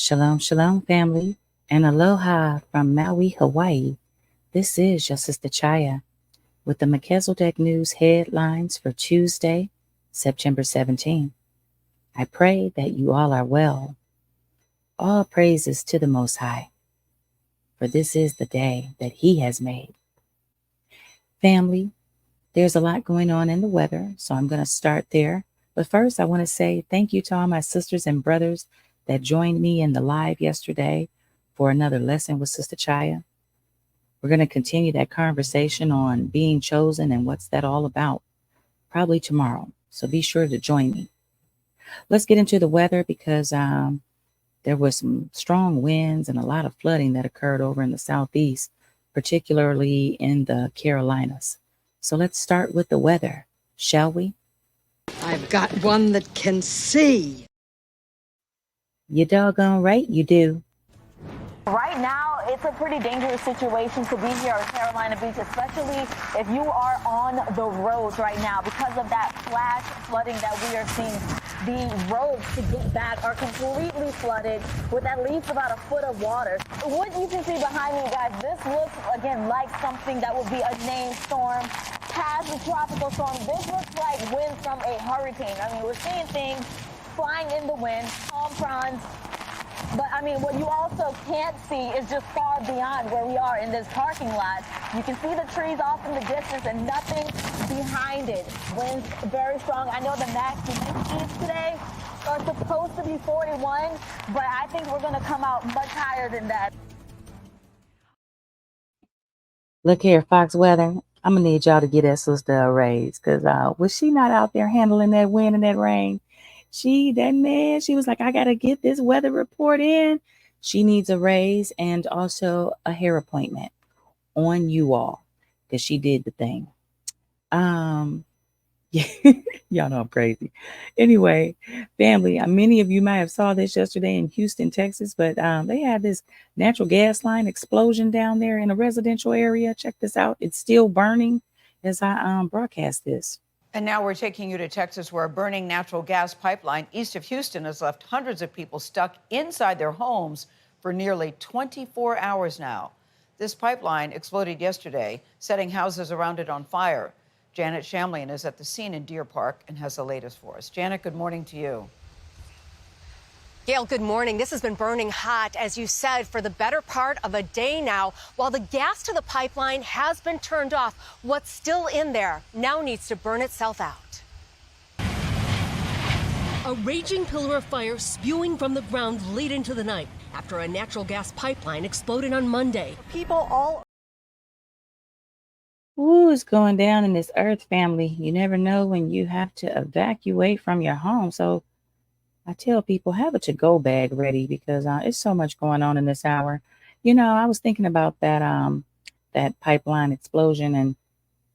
Shalom, shalom, family, and aloha from Maui, Hawaii. This is your sister Chaya with the Melchizedek News headlines for Tuesday, September 17. I pray that you all are well. All praises to the Most High, for this is the day that He has made. Family, there's a lot going on in the weather, so I'm going to start there. But first, I want to say thank you to all my sisters and brothers that joined me in the live yesterday for another lesson with Sister Chaya. We're going to continue that conversation on being chosen and what's that all about, probably tomorrow. So be sure to join me. Let's get into the weather because there was some strong winds and a lot of flooding that occurred over in the southeast, particularly in the Carolinas. So let's start with the weather, shall we? I've got one that can see. You doggone right you do. Right now, it's a pretty dangerous situation to be here at Carolina Beach, especially if you are on the roads right now because of that flash flooding that we are seeing. The roads to get back are completely flooded with at least about a foot of water. What you can see behind me, guys, this looks, again, like something that would be a named storm past a tropical storm. This looks like wind from a hurricane. I mean, we're seeing things flying in the wind, palm fronds. But I mean, what you also can't see is just far beyond where we are in this parking lot. You can see the trees off in the distance and nothing behind it. Winds very strong. I know the max speeds today are supposed to be 41, but I think we're going to come out much higher than that. Look here, Fox Weather. I'm going to need y'all to get that sister a raise because was she not out there handling that wind and that rain? She was like, I got to get this weather report in. She needs a raise and also a hair appointment on you all because she did the thing. Yeah, y'all know I'm crazy. Anyway, family, many of you might have saw this yesterday in Houston, Texas, but they had this natural gas line explosion down there in a residential area. Check this out. It's still burning as I broadcast this. And now we're taking you to Texas, where a burning natural gas pipeline east of Houston has left hundreds of people stuck inside their homes for nearly 24 hours now. This pipeline exploded yesterday, setting houses around it on fire. Janet Shamlian is at the scene in Deer Park and has the latest for us. Janet, good morning to you. Gail, good morning. This has been burning hot, as you said, for the better part of a day now. While the gas to the pipeline has been turned off, what's still in there now needs to burn itself out. A raging pillar of fire spewing from the ground late into the night after a natural gas pipeline exploded on Monday. People all Ooh, it's going down in this earth, family. You never know when you have to evacuate from your home. So I tell people, have a to-go bag ready because it's so much going on in this hour. You know, I was thinking about that pipeline explosion, and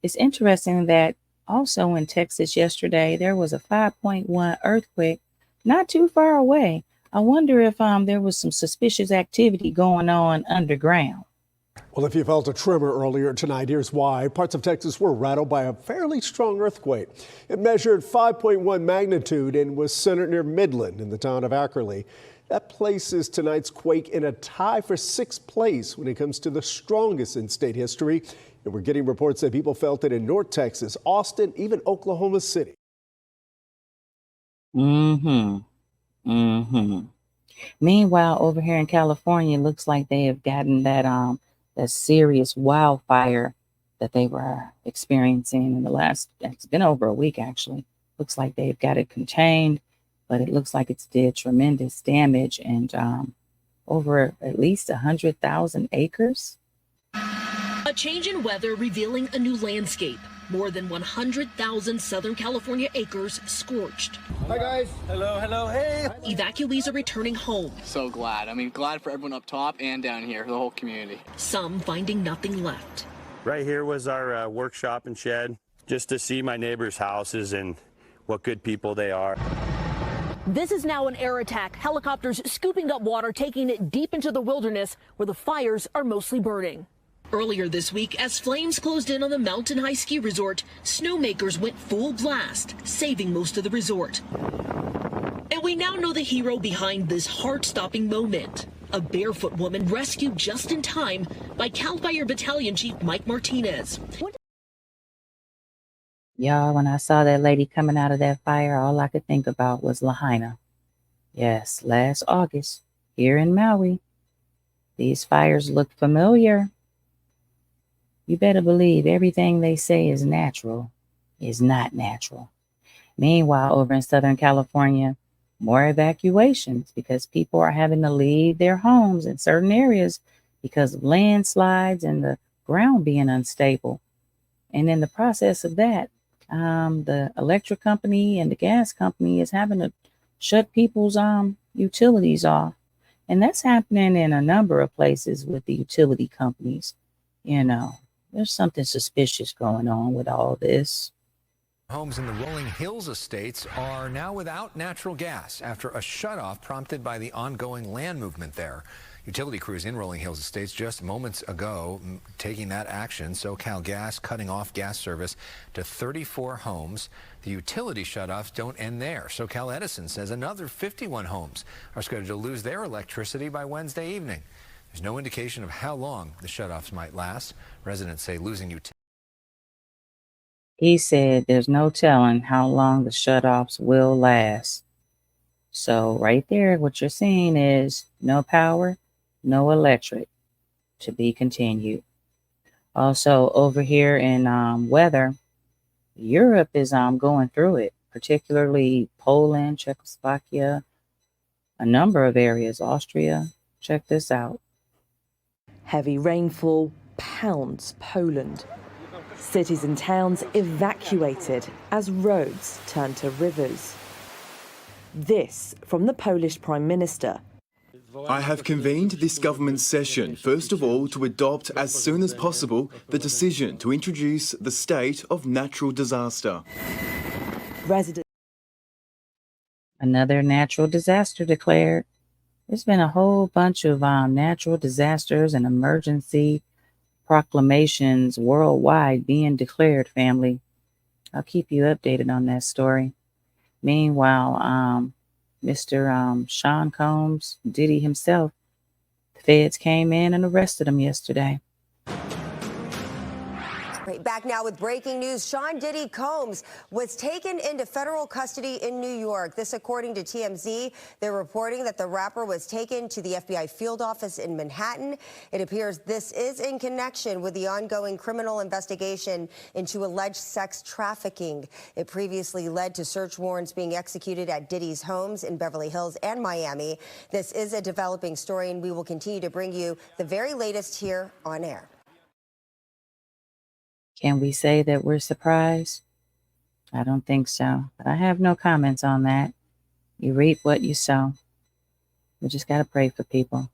it's interesting that also in Texas yesterday, there was a 5.1 earthquake not too far away. I wonder if there was some suspicious activity going on underground. Well, if you felt a tremor earlier tonight, here's why. Parts of Texas were rattled by a fairly strong earthquake. It measured 5.1 magnitude and was centered near Midland in the town of Ackerley. That places tonight's quake in a tie for sixth place when it comes to the strongest in state history. And we're getting reports that people felt it in North Texas, Austin, even Oklahoma City. Meanwhile, over here in California, it looks like they have gotten that serious wildfire that they were experiencing in it's been over a week actually. Looks like they've got it contained, but it looks like it's did tremendous damage and over at least 100,000 acres. A change in weather revealing a new landscape. More than 100,000 Southern California acres scorched. Hi guys. Hello, hello, hey. Evacuees are returning home. So glad. Glad for everyone up top and down here, the whole community. Some finding nothing left. Right here was our workshop and shed, just to see my neighbors' houses and what good people they are. This is now an air attack. Helicopters scooping up water, taking it deep into the wilderness where the fires are mostly burning. Earlier this week, as flames closed in on the Mountain High Ski Resort, snowmakers went full blast, saving most of the resort. And we now know the hero behind this heart-stopping moment. A barefoot woman rescued just in time by Cal Fire Battalion Chief Mike Martinez. Y'all, when I saw that lady coming out of that fire, all I could think about was Lahaina. Yes, last August, here in Maui. These fires look familiar. You better believe everything they say is natural is not natural. Meanwhile, over in Southern California, more evacuations because people are having to leave their homes in certain areas because of landslides and the ground being unstable. And in the process of that, the electric company and the gas company is having to shut people's utilities off. And that's happening in a number of places with the utility companies. You know, there's something suspicious going on with all this. Homes in the Rolling Hills estates are now without natural gas after a shutoff prompted by the ongoing land movement there. Utility crews in Rolling Hills estates just moments ago taking that action. SoCal Gas cutting off gas service to 34 homes. The utility shutoffs don't end there. SoCal Edison says another 51 homes are scheduled to lose their electricity by Wednesday evening. There's no indication of how long the shutoffs might last. Residents say losing utility. He said there's no telling how long the shutoffs will last. So right there, what you're seeing is no power, no electric, to be continued. Also over here in weather, Europe is going through it, particularly Poland, Czechoslovakia, a number of areas, Austria. Check this out. Heavy rainfall pounds Poland. Cities and towns evacuated as roads turned to rivers. This from the Polish Prime Minister. I have convened this government session, first of all, to adopt as soon as possible the decision to introduce the state of natural disaster. Another natural disaster declared. There's been a whole bunch of natural disasters and emergency proclamations worldwide being declared, family. I'll keep you updated on that story. Meanwhile, Mr. Sean Combs, Diddy himself, the feds came in and arrested him yesterday. Back now with breaking news. Sean Diddy Combs was taken into federal custody in New York. This according to TMZ. They're reporting that the rapper was taken to the FBI field office in Manhattan. It appears this is in connection with the ongoing criminal investigation into alleged sex trafficking. It previously led to search warrants being executed at Diddy's homes in Beverly Hills and Miami. This is a developing story, and we will continue to bring you the very latest here on air. Can we say that we're surprised? I don't think so, but I have no comments on that. You reap what you sow. We just got to pray for people.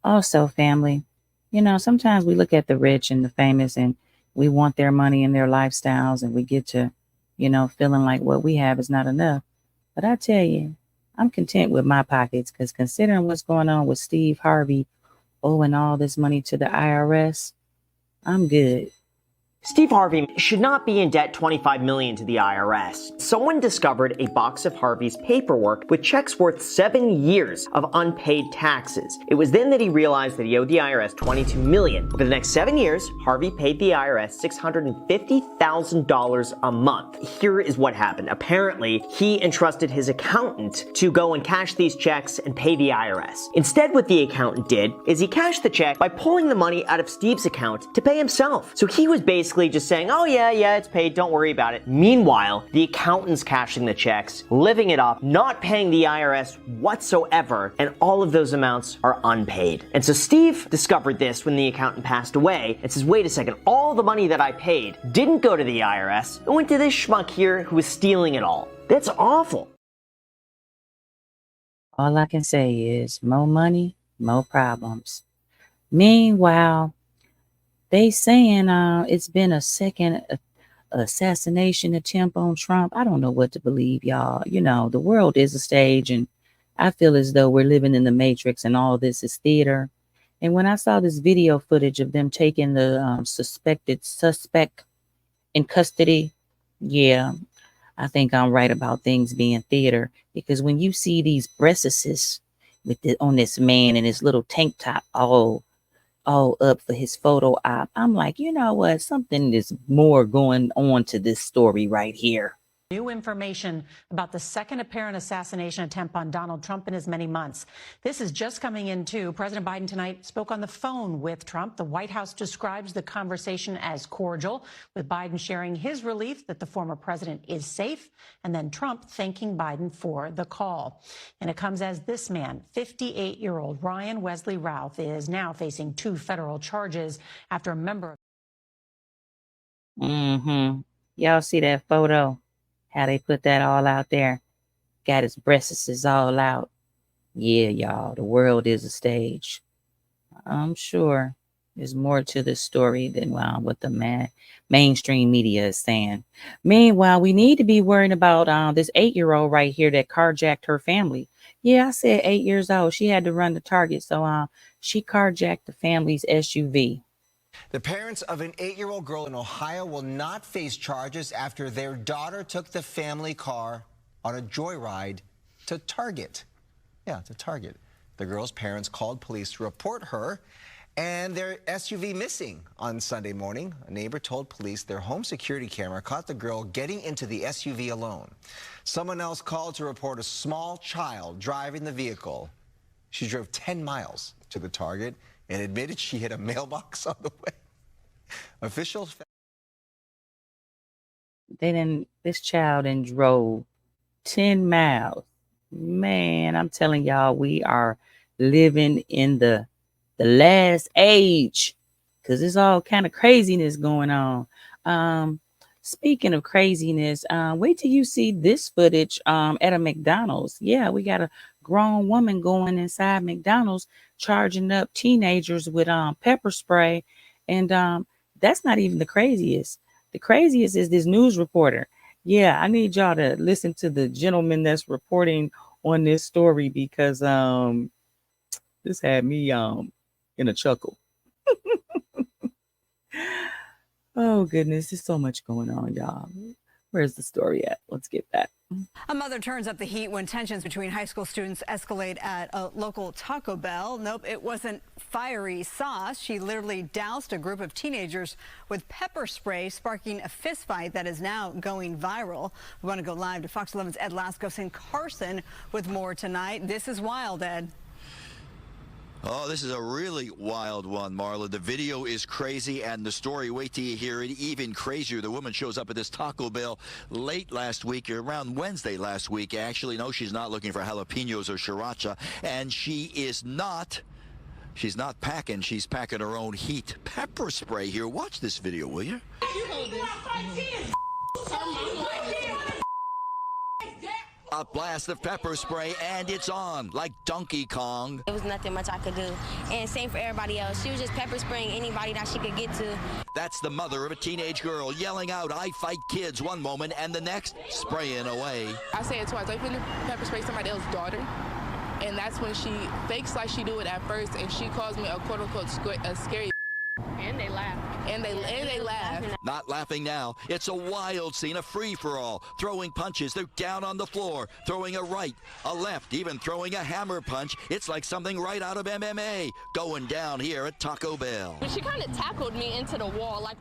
Also, family, you know, sometimes we look at the rich and the famous and we want their money and their lifestyles, and we get to, you know, feeling like what we have is not enough. But I tell you, I'm content with my pockets, because considering what's going on with Steve Harvey owing all this money to the IRS, I'm good. Steve Harvey should not be in debt $25 million to the IRS. Someone discovered a box of Harvey's paperwork with checks worth 7 years of unpaid taxes. It was then that he realized that he owed the IRS $22 million. Over the next 7 years, Harvey paid the IRS $650,000 a month. Here is what happened. Apparently, he entrusted his accountant to go and cash these checks and pay the IRS. Instead, what the accountant did is he cashed the check by pulling the money out of Steve's account to pay himself. So he was basically just saying, oh yeah, it's paid, don't worry about it. Meanwhile, the accountant's cashing the checks, living it up, not paying the IRS whatsoever, and all of those amounts are unpaid. And so Steve discovered this when the accountant passed away and says, wait a second, all the money that I paid didn't go to the IRS, it went to this schmuck here who was stealing it all. That's awful. All I can say is more money, more problems. Meanwhile, they saying it's been a second assassination attempt on Trump. I don't know what to believe, y'all. You know, the world is a stage, and I feel as though we're living in the Matrix and all this is theater. And when I saw this video footage of them taking the suspect in custody, yeah, I think I'm right about things being theater, because when you see these breasts on this man in his little tank top all up for his photo op, I'm like, you know what? Something is more going on to this story right here. New information about the second apparent assassination attempt on Donald Trump in as many months. This is just coming in, too. President Biden tonight spoke on the phone with Trump. The White House describes the conversation as cordial, with Biden sharing his relief that the former president is safe, and then Trump thanking Biden for the call. And it comes as this man, 58-year-old Ryan Wesley Routh, is now facing 2 federal charges after a member of... Y'all see that photo? How they put that all out there? Got his breasts all out. Yeah, y'all, the world is a stage. I'm sure there's more to this story than what the mainstream media is saying. Meanwhile, we need to be worrying about this 8-year-old right here that carjacked her family. Yeah, I said 8 years old. She had to run the target, so she carjacked the family's SUV. The parents of an 8-year-old girl in Ohio will not face charges after their daughter took the family car on a joyride to Target. Yeah, to Target. The girl's parents called police to report her and their SUV missing on Sunday morning. A neighbor told police their home security camera caught the girl getting into the SUV alone. Someone else called to report a small child driving the vehicle. She drove 10 miles to the Target and admitted she hit a mailbox on the way. Officials... This child drove 10 miles. Man, I'm telling y'all, we are living in the last age, because there's all kind of craziness going on. Speaking of craziness, wait till you see this footage at a McDonald's. Yeah, we got a grown woman going inside McDonald's charging up teenagers with pepper spray, and that's not even the craziest. The craziest is this news reporter. Yeah, I need y'all to listen to the gentleman that's reporting on this story, because this had me in a chuckle. Oh goodness, there's so much going on, y'all. Where's the story at? Let's get that. A mother turns up the heat when tensions between high school students escalate at a local Taco Bell. Nope, it wasn't fiery sauce. She literally doused a group of teenagers with pepper spray, sparking a fistfight that is now going viral. We want to go live to Fox 11's Ed Laskos in Carson with more tonight. This is wild, Ed. Oh, this is a really wild one, Marla. The video is crazy, and the story, wait till you hear it, even crazier. The woman shows up at this Taco Bell late last week, or around Wednesday last week, actually. No, she's not looking for jalapenos or sriracha, and she's not packing. She's packing her own heat pepper spray here. Watch this video, will you? A blast of pepper spray, and it's on like Donkey Kong. There was nothing much I could do, and same for everybody else. She was just pepper spraying anybody that she could get to. That's the mother of a teenage girl yelling out, "I fight kids," one moment, and the next, spraying away. I say it twice. I finna pepper spray somebody else's daughter, and that's when she fakes like she do it at first, and she calls me a quote-unquote a scary. And they laugh. And they laugh. Not laughing now. It's a wild scene, a free-for-all. Throwing punches. They're down on the floor. Throwing a right, a left, even throwing a hammer punch. It's like something right out of MMA. Going down here at Taco Bell. She kind of tackled me into the wall. Like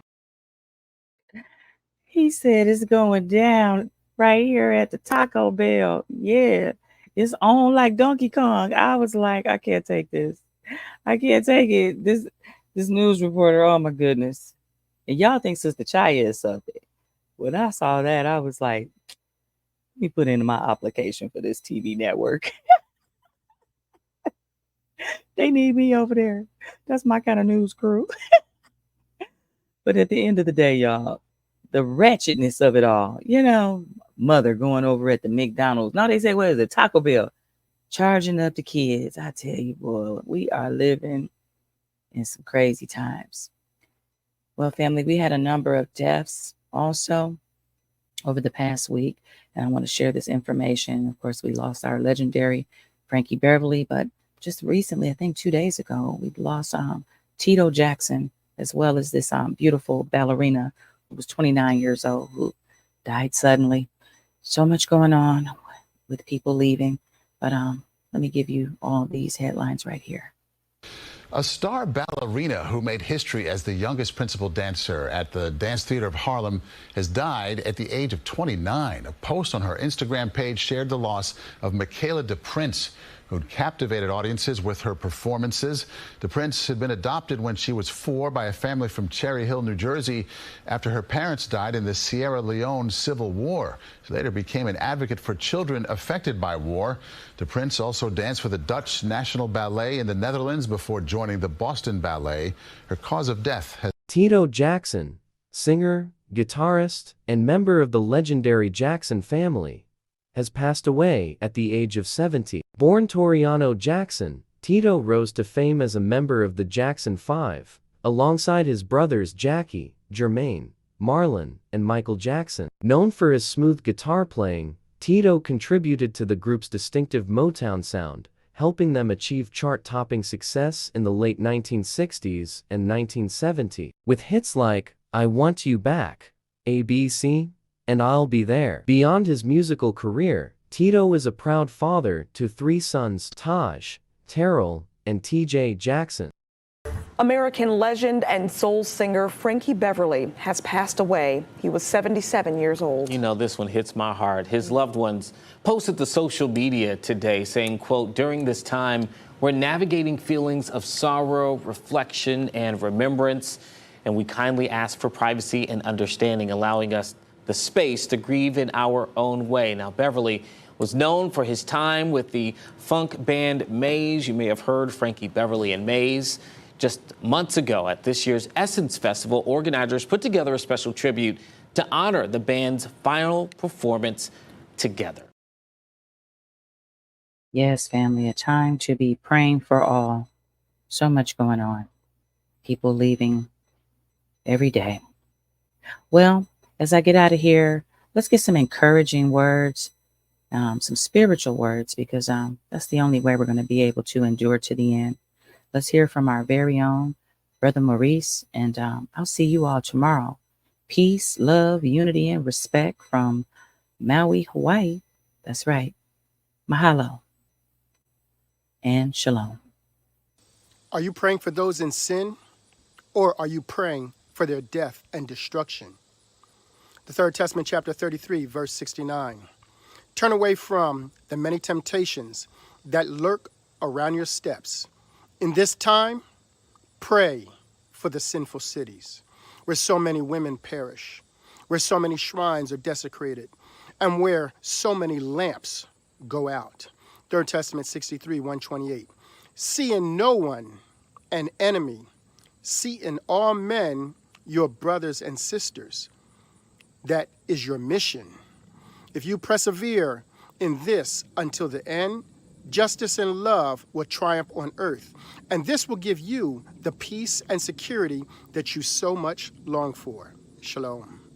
He said it's going down right here at the Taco Bell. Yeah, it's on like Donkey Kong. I was like, I can't take this. I can't take it. This news reporter, oh my goodness. And y'all think Sister Chaya is something. When I saw that, I was like, let me put in my application for this TV network. They need me over there. That's my kind of news crew. But at the end of the day, y'all, the wretchedness of it all, mother going over at the McDonald's. Now they say, what is it? Taco Bell. Charging up the kids. I tell you, boy, we are living in some crazy times. Well, family, we had a number of deaths also over the past week, and I want to share this information. Of course, we lost our legendary Frankie Beverly, but just recently, I think 2 days ago, we lost Tito Jackson, as well as this beautiful ballerina who was 29 years old, who died suddenly. So much going on with people leaving. But let me give you all these headlines right here. A star ballerina who made history as the youngest principal dancer at the Dance Theater of Harlem has died at the age of 29. A post on her Instagram page shared the loss of Michaela DePrince, who'd captivated audiences with her performances. DePrince had been adopted when she was 4 by a family from Cherry Hill, New Jersey, after her parents died in the Sierra Leone Civil War. She later became an advocate for children affected by war. DePrince also danced for the Dutch National Ballet in the Netherlands before joining the Boston Ballet. Her cause of death has... Tito Jackson, singer, guitarist, and member of the legendary Jackson family, has passed away at the age of 70. Born Toriano Jackson, Tito rose to fame as a member of the Jackson 5, alongside his brothers Jackie, Jermaine, Marlon, and Michael Jackson. Known for his smooth guitar playing, Tito contributed to the group's distinctive Motown sound, helping them achieve chart-topping success in the late 1960s and 1970s, with hits like I Want You Back, ABC, and I'll Be There. Beyond his musical career, Tito is a proud father to 3 sons, Taj, Terrell, and TJ Jackson. American legend and soul singer Frankie Beverly has passed away. He was 77 years old. You know, this one hits my heart. His loved ones posted to social media today saying, quote, during this time, we're navigating feelings of sorrow, reflection, and remembrance, and we kindly ask for privacy and understanding, allowing us the space to grieve in our own way. Now, Beverly was known for his time with the funk band Maze. You may have heard Frankie Beverly and Maze. Just months ago at this year's Essence Festival, organizers put together a special tribute to honor the band's final performance together. Yes, family, a time to be praying for all. So much going on. People leaving every day. Well, as I get out of here, let's get some encouraging words, some spiritual words, because that's the only way we're going to be able to endure to the end. Let's hear from our very own Brother Maurice, and I'll see you all tomorrow. Peace, love, unity, and respect from Maui, Hawaii. That's right. Mahalo and shalom. Are you praying for those in sin, or are you praying for their death and destruction? The Third Testament, chapter 33, verse 69. Turn away from the many temptations that lurk around your steps. In this time, pray for the sinful cities, where so many women perish, where so many shrines are desecrated, and where so many lamps go out. Third Testament 63, 128. See in no one an enemy. See in all men your brothers and sisters. That is your mission. If you persevere in this until the end, justice and love will triumph on earth, and this will give you the peace and security that you so much long for. Shalom.